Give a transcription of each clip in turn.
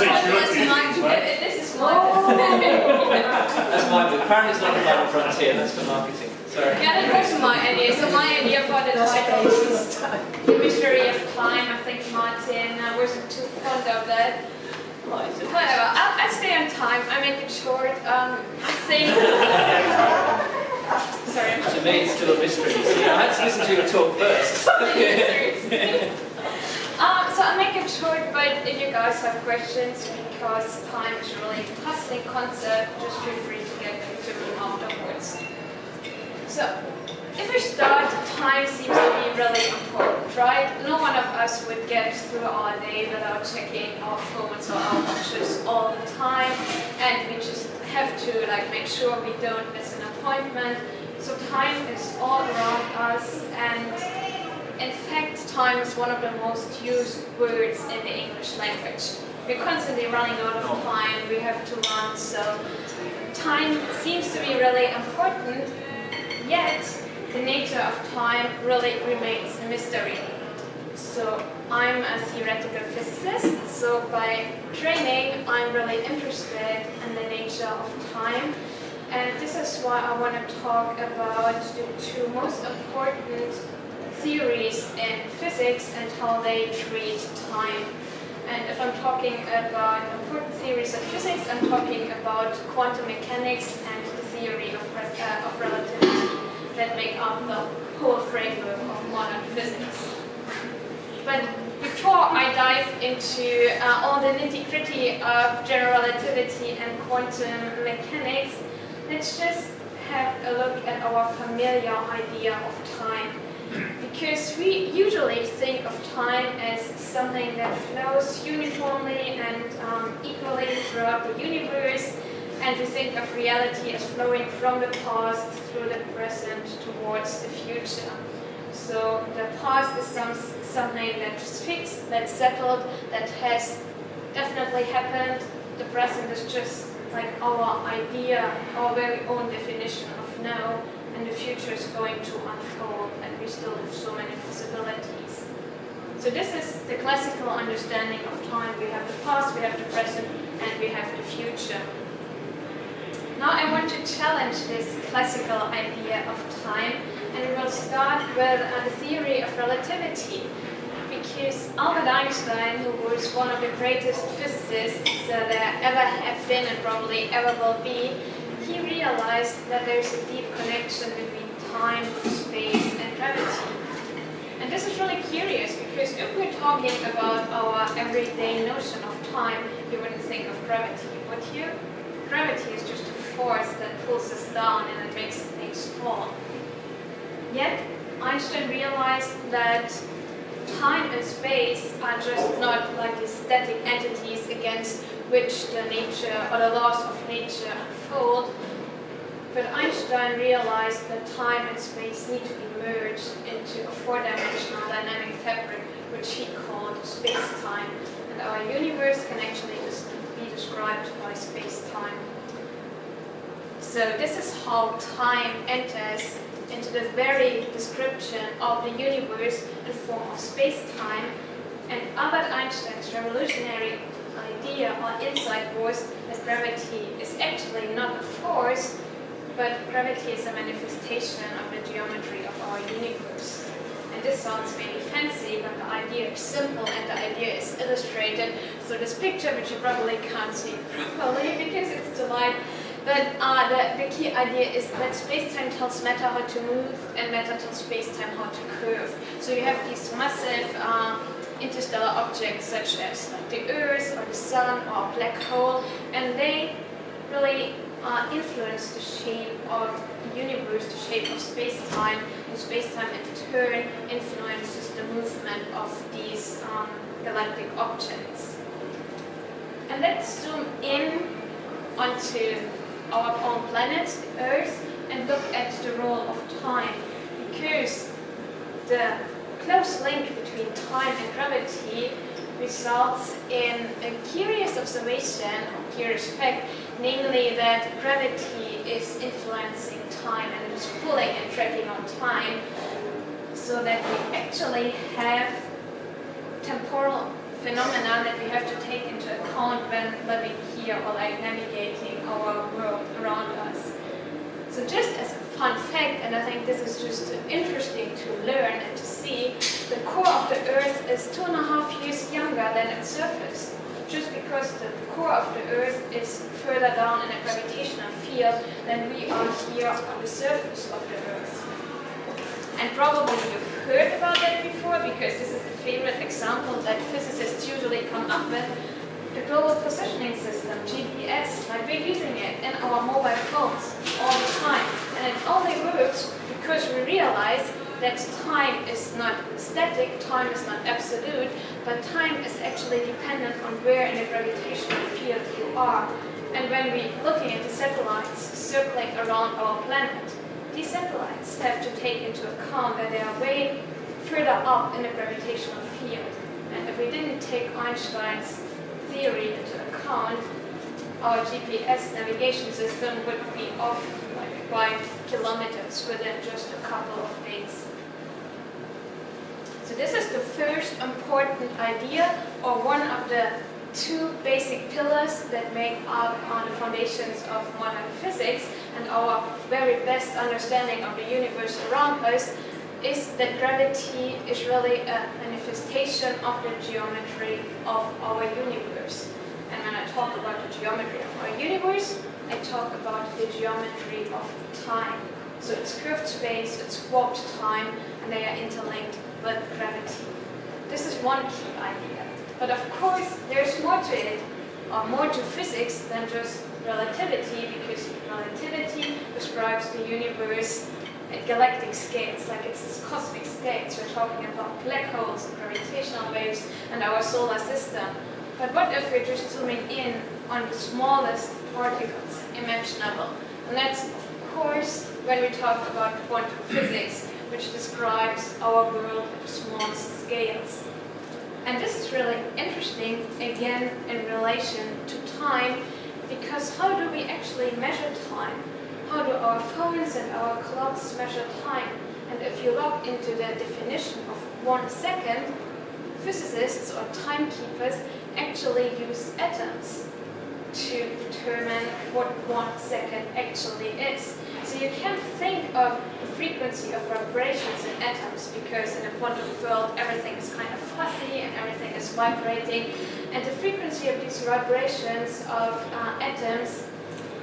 This is mine. That's mine, but apparently it's not the final frontier, that's for marketing. Sorry. Yeah, that was my idea. So my idea for the title is The Mystery of Time. I think Martin wasn't too fond of that. Whatever, I'll stay on time. I make it short. I think... Sorry. To me, it's still a mystery. So I had to listen to your talk first. So I'll make it short, but if you guys have questions, because time is a really fascinating concept, just feel free to get to me afterwards. So, if we start, time seems to be really important, right? No one of us would get through our day without checking our phones or our watches all the time, and we just have to make sure we don't miss an appointment. So time is all around us, and in fact, time is one of the most used words in the English language. We're constantly running out of time, we have to run, so time seems to be really important, yet the nature of time really remains a mystery. So I'm a theoretical physicist, so by training I'm really interested in the nature of time, and this is why I want to talk about the two most important theories in physics and how they treat time. And if I'm talking about important theories of physics, I'm talking about quantum mechanics and the theory of relativity that make up the whole framework of modern physics. But before I dive into all the nitty-gritty of general relativity and quantum mechanics, let's just have a look at our familiar idea of time. Because we usually think of time as something that flows uniformly and equally throughout the universe, and we think of reality as flowing from the past through the present towards the future. So the past is something that's fixed, that's settled, that has definitely happened. The present is just our idea, our very own definition of now. And the future is going to unfold, and we still have so many possibilities. So this is the classical understanding of time. We have the past, we have the present, and we have the future. Now I want to challenge this classical idea of time, and we will start with the theory of relativity. Because Albert Einstein, who was one of the greatest physicists that there ever have been and probably ever will be, he realized that there's a deep connection between time, space, and gravity. And this is really curious, because if we're talking about our everyday notion of time, you wouldn't think of gravity, would you? Gravity is just a force that pulls us down and it makes things fall. Yet, Einstein realized that time and space are just not like these static entities against which the nature or the laws of nature unfold, but Einstein realized that time and space need to be merged into a four-dimensional dynamic fabric, which he called space-time, and our universe can actually be described by space-time. So this is how time enters into the very description of the universe in the form of space-time, and Albert Einstein's revolutionary idea or insight was that gravity is actually not a force, but gravity is a manifestation of the geometry of our universe. And this sounds maybe fancy, but the idea is simple and the idea is illustrated through this picture, which you probably can't see properly because it's too light. But the key idea is that space-time tells matter how to move and matter tells space-time how to curve. So you have these massive interstellar objects such as the Earth or the Sun or a black hole, and they really influence the shape of the universe, the shape of space-time, and space-time in turn influences the movement of these galactic objects. And let's zoom in onto our own planet, the Earth, and look at the role of time, because the close link between time and gravity results in a curious observation or curious fact, namely that gravity is influencing time and it is pulling and tracking on time, so that we actually have temporal phenomena that we have to take into account when living here or like navigating our world around us. So just as a fun fact, and I think this is just interesting to learn and to see, the core of the Earth is 2.5 years younger than its surface. Just because the core of the Earth is further down in a gravitational field than we are here on the surface of the Earth. And probably you've heard about that before, because this is the favorite example that physicists usually come up with. The global positioning system, GPS, like we're using it in our mobile phones all the time. And it only works because we realize that time is not static, time is not absolute, but time is actually dependent on where in the gravitational field you are. And when we're looking at the satellites circling around our planet, these satellites have to take into account that they are way further up in the gravitational field. And if we didn't take Einstein's theory into account, our GPS navigation system would be off like quite kilometers within just a couple of days. So this is the first important idea, or one of the two basic pillars that make up on the foundations of modern physics and our very best understanding of the universe around us, is that gravity is really a manifestation of the geometry of our universe. And when I talk about the geometry of our universe, I talk about the geometry of time. So it's curved space, it's warped time, and they are interlinked with gravity. This is one key idea. But of course, there's more to it, or more to physics than just relativity, because relativity describes the universe at galactic scales, like it's this cosmic scales. We're talking about black holes and gravitational waves and our solar system. But what if we're just zooming in on the smallest particles imaginable? And that's, of course, when we talk about quantum physics, which describes our world at the smallest scales. And this is really interesting, again, in relation to time, because how do we actually measure time? How do our phones and our clocks measure time? And if you look into the definition of 1 second, physicists or timekeepers actually use atoms to determine what 1 second actually is. So you can't think of the frequency of vibrations in atoms, because in a quantum world everything is kind of fuzzy and everything is vibrating. And the frequency of these vibrations of atoms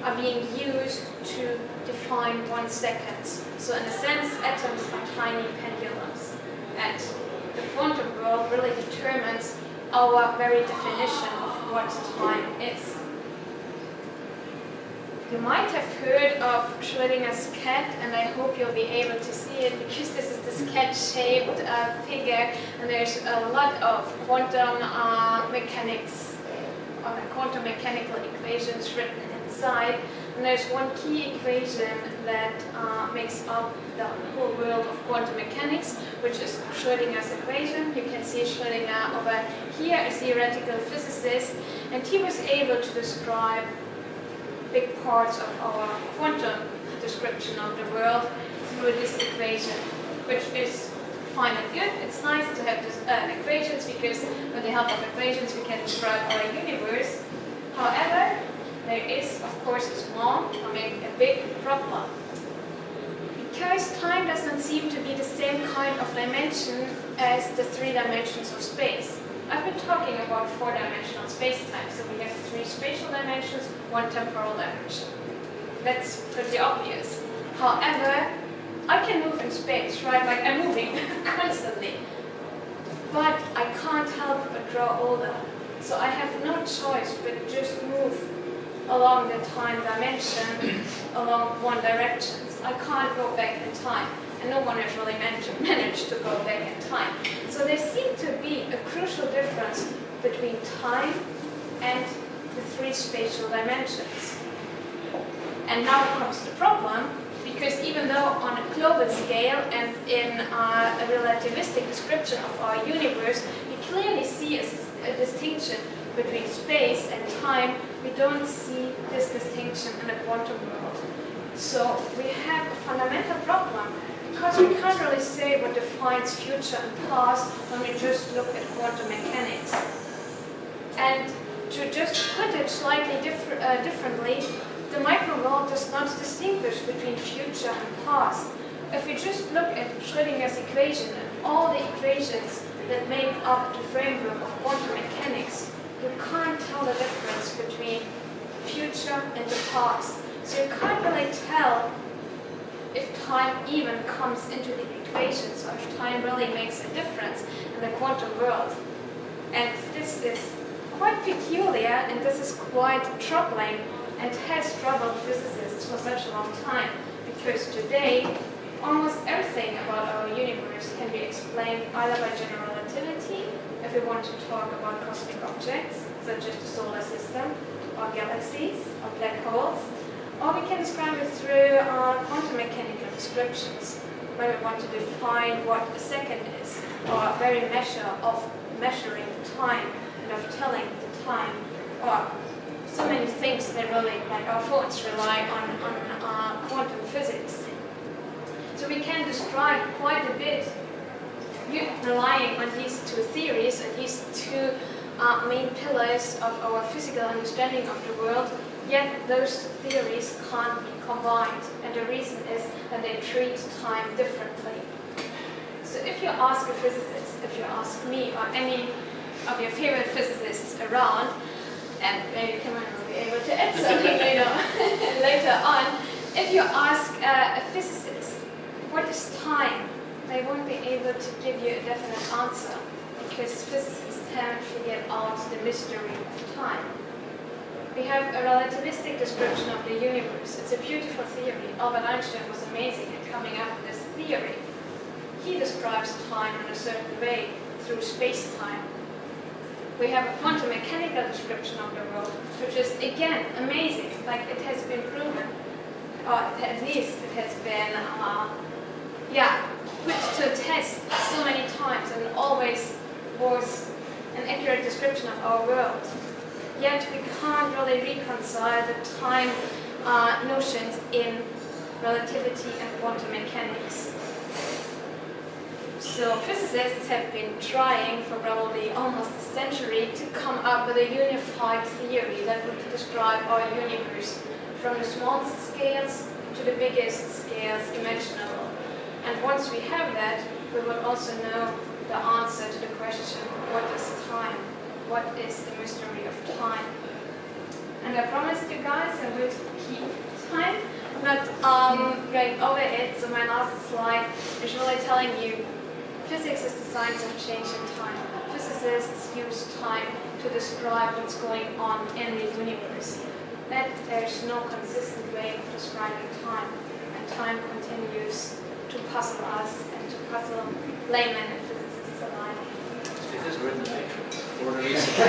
are being used to define 1 second. So in a sense, atoms are tiny pendulums. And the quantum world really determines our very definition of what time is. You might have heard of Schrödinger's cat, and I hope you'll be able to see it, because this is this cat-shaped figure, and there's a lot of quantum mechanics, quantum mechanical equations written inside. And there's one key equation that makes up the whole world of quantum mechanics, which is Schrödinger's equation. You can see Schrödinger over here, a theoretical physicist, and he was able to describe big parts of our quantum description of the world through this equation, which is fine and good. It's nice to have these equations, because with the help of equations we can describe our universe. However, there is, of course, a small, or maybe a big problem. Because time doesn't seem to be the same kind of dimension as the 3 dimensions of space. I've been talking about 4-dimensional space-time, so we have 3 spatial dimensions, 1 temporal dimension. That's pretty obvious. However, I can move in space, right? Like I'm moving constantly. But I can't help but grow older. So I have no choice but just move along the time dimension, along one direction. I can't go back in time. And no one has really managed to go back in time. So there seems to be a crucial difference between time and the 3 spatial dimensions. And now comes the problem, because even though on a global scale and in a relativistic description of our universe, we clearly see a distinction between space and time, we don't see this distinction in the quantum world. So we have a fundamental problem, because we can't really say what defines future and past when we just look at quantum mechanics. And to just put it slightly differently, the micro world does not distinguish between future and past. If we just look at Schrödinger's equation and all the equations that make up the framework of quantum mechanics, you can't tell the difference between future and the past. So you can't really tell if time even comes into the equations, or if time really makes a difference in the quantum world. And this is quite peculiar, and this is quite troubling, and has troubled physicists for such a long time, because today almost everything about our universe can be explained either by general relativity, if we want to talk about cosmic objects, such as the solar system, or galaxies, or black holes, or we can describe it through quantum mechanical descriptions, where we want to define what a second is, or a very measure of measuring the time and of telling the time, or so many things that really, like our phones, rely on quantum physics. So we can describe quite a bit relying on these two theories and these two main pillars of our physical understanding of the world, yet those theories can't be combined, and the reason is that they treat time differently. So if you ask a physicist, if you ask me or any of your favorite physicists around, and maybe Cameron will be able to add something later on, if you ask a physicist, what is time? They won't be able to give you a definite answer, because physicists haven't figured out the mystery of time. We have a relativistic description of the universe. It's a beautiful theory. Albert Einstein was amazing at coming up with this theory. He describes time in a certain way, through space-time. We have a quantum mechanical description of the world, which is, again, amazing. Like, it has been proven, or at least it has been put to a test so many times, and always was an accurate description of our world. Yet we can't really reconcile the time notions in relativity and quantum mechanics. So physicists have been trying for probably almost a century to come up with a unified theory that would describe our universe from the smallest scales to the biggest scales imaginable. And once we have that, we will also know the answer to the question, what is time? What is the mystery of time? And I promised you guys I would keep time, not going over it. So my last slide is really telling you physics is the science of change in time. Physicists use time to describe what's going on in the universe. That there's no consistent way of describing time, and time continues to puzzle us and to puzzle laymen and physicists alike. Because we're in the Matrix, or at least. So I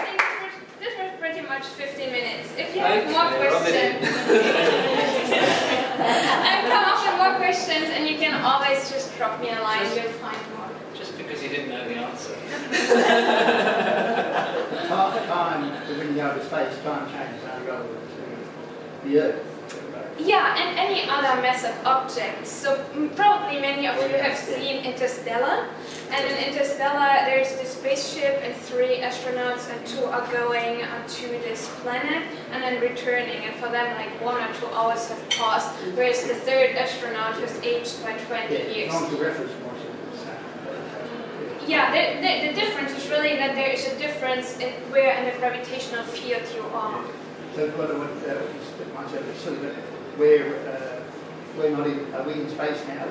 think this was pretty much 15 minutes. If you have more questions, I've come up with more questions, and you can always just drop me a line. You'll find more. Just because you didn't know the answer. Time, when you go to space, time changes only relative to the Earth. Yeah, and any other massive object. So probably many of you have seen Interstellar. And in Interstellar, there's this spaceship and 3 astronauts, and 2 are going to this planet and then returning. And for them, like 1 or 2 hours have passed, whereas the 3rd astronaut has aged by 20 years. Yeah, the difference is really that there is a difference in where in the gravitational field you are. So we're not in, are we in space now?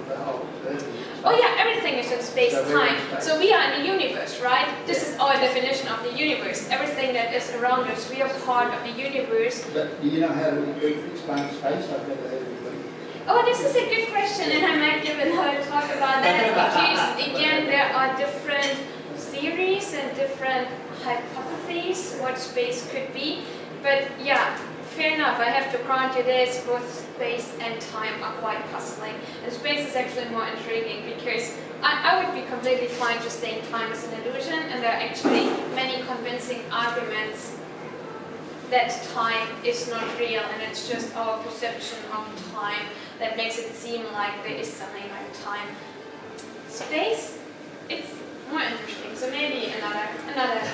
The whole Earth. Oh yeah, everything is in space-time. So we are in the universe, right? This is our definition of the universe. Everything that is around us, we are part of the universe. But do you know how to explain space? I've never heard of it. Oh, this is a good question, and I might give another talk about that, because again, there are different theories and different hypotheses what space could be. But yeah, fair enough, I have to grant you this, both space and time are quite puzzling. And space is actually more intriguing, because I would be completely fine just saying time is an illusion, and there are actually many convincing arguments that time is not real, and it's just our perception of time that makes it seem like there is something like time. space, it's more interesting. So maybe another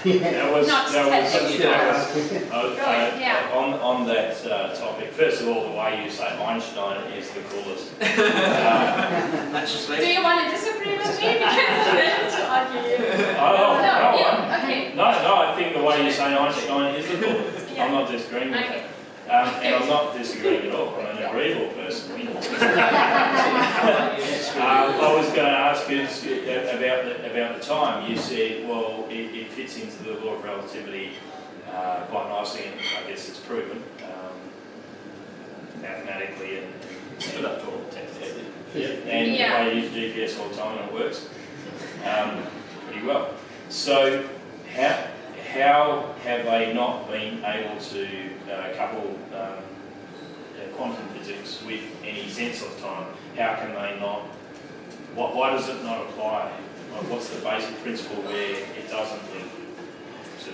That was not technical. Yeah. on that topic. First of all, the way you say Einstein is the coolest. That's just Do you want to disagree with me? Because I didn't argue you. Okay. No, I think the way you say Einstein is the coolest. Yeah. I'm not disagreeing with Okay. that. And I'm not disagreeing at all. I'm an agreeable person. I was going to ask you about the time. You said, well, it fits into the law of relativity quite nicely, and I guess it's proven mathematically and I use GPS all the time and it works pretty well. So how have they not been able to couple quantum physics with any sense of time? How can they not? Why does it not apply? What's the basic principle where it doesn't link to?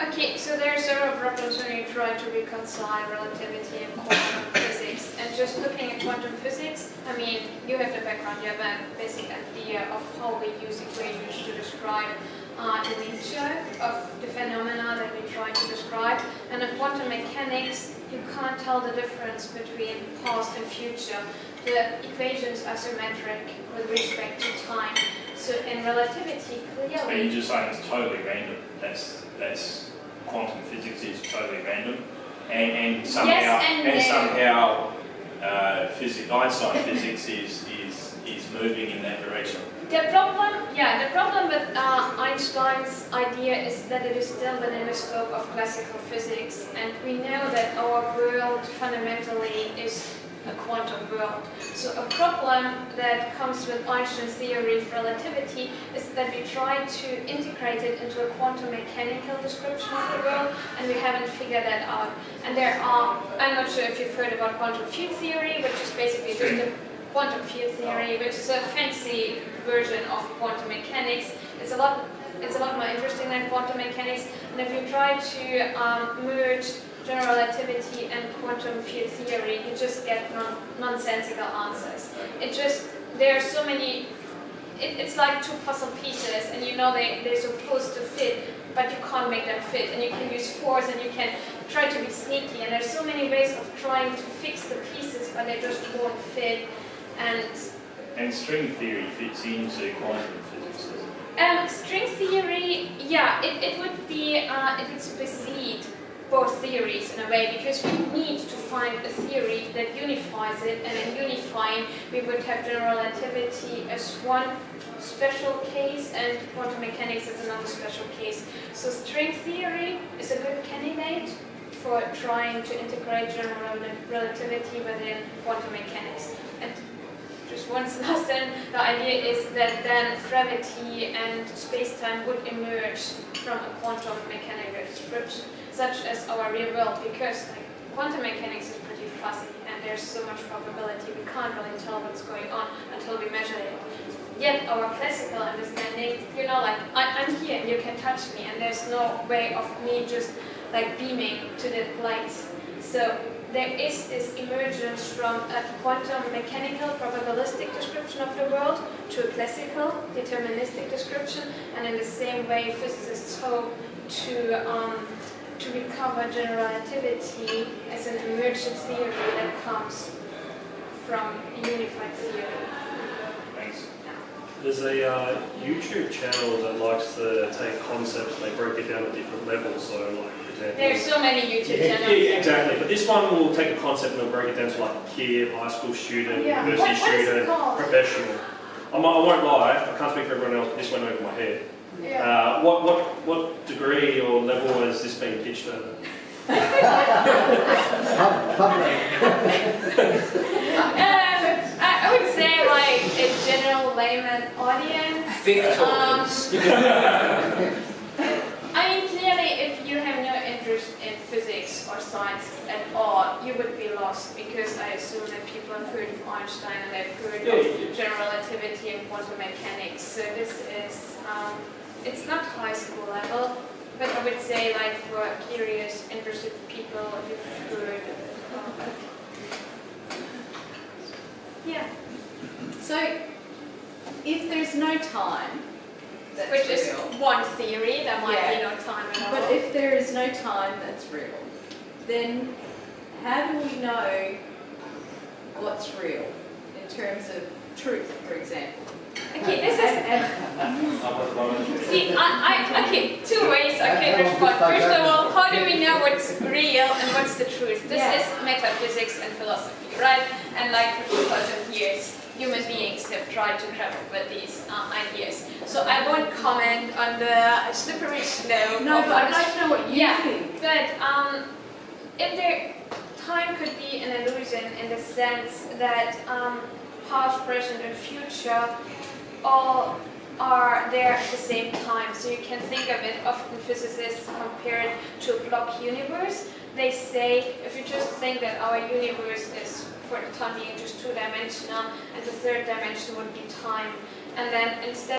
Okay, so there are several problems when you try to reconcile relativity and quantum physics. And just looking at quantum physics, I mean, you have the background, you have a basic idea of how we use equations to describe the nature of the phenomena that we try to describe. And in quantum mechanics, you can't tell the difference between past and future. The equations are symmetric with respect to time. So in relativity, And you're clearly... just saying it's totally random. That's quantum physics is totally random, and somehow Einstein physics is moving in that direction. The problem with Einstein's idea is that it is still within the scope of classical physics, and we know that our world fundamentally is a quantum world. So a problem that comes with Einstein's theory of relativity is that we try to integrate it into a quantum mechanical description of the world, and we haven't figured that out. And I'm not sure if you've heard about quantum field theory, which is basically just a quantum field theory, which is a fancy version of quantum mechanics. It's a lot more interesting than quantum mechanics. And if you try to merge general relativity and quantum field theory, you just get nonsensical answers. There are so many. It's like two puzzle pieces, and you know they're supposed to fit, but you can't make them fit. And you can use force, and you can try to be sneaky. And there's so many ways of trying to fix the pieces, but they just won't fit. And string theory fits into quantum physics, doesn't it? String theory, yeah, it would be, it would supersede both theories in a way, because we need to find a theory that unifies it, and in unifying we would have general relativity as one special case and quantum mechanics as another special case. So string theory is a good candidate for trying to integrate general relativity within quantum mechanics. And just once last then, the idea is that then gravity and space-time would emerge from a quantum mechanical description, such as our real world, because quantum mechanics is pretty fuzzy and there's so much probability, we can't really tell what's going on until we measure it. Yet our classical understanding, I'm here and you can touch me, and there's no way of me just beaming to that place. So there is this emergence from a quantum mechanical probabilistic description of the world to a classical deterministic description, and in the same way physicists hope to recover general relativity as an emergent theory that comes from a unified theory. Thanks. There's a YouTube channel that likes to take concepts and they break it down at different levels. So, for example, there's so many YouTube channels. Yeah, exactly. But this one will take a concept and they'll break it down to a kid, high school student, university student, professional. I won't lie, I can't speak for everyone else, but this went over my head. Yeah. What degree or level has this been pitched at? I would say a general layman audience. Big talkers. I mean, clearly, if you have no interest in physics or science at all, you would be lost, because I assume that people have heard of Einstein and they've heard of general relativity and quantum mechanics. So this is, it's not high school level, but I would say for curious, interested people, you've heard of it. Yeah. So, if there's no time, that's Which is real. one theory, there might be Yeah. no time at all. But if there is no time that's real, then how do we know what's real in terms of truth, for example? Okay, this is... See, okay, two ways I can respond. First of all, how do we know what's real and what's the truth? This is metaphysics and philosophy, right? And like for 2,000 years, human beings have tried to grapple with these ideas. So I won't comment on the slippery slope. No, of but I'd like to know what you think. But if time could be an illusion in the sense that past, present, and future all are there at the same time. So you can think of it, often physicists compare it to a block universe. They say if you just think that our universe is for the time being just two-dimensional and the third dimension would be time, and then instead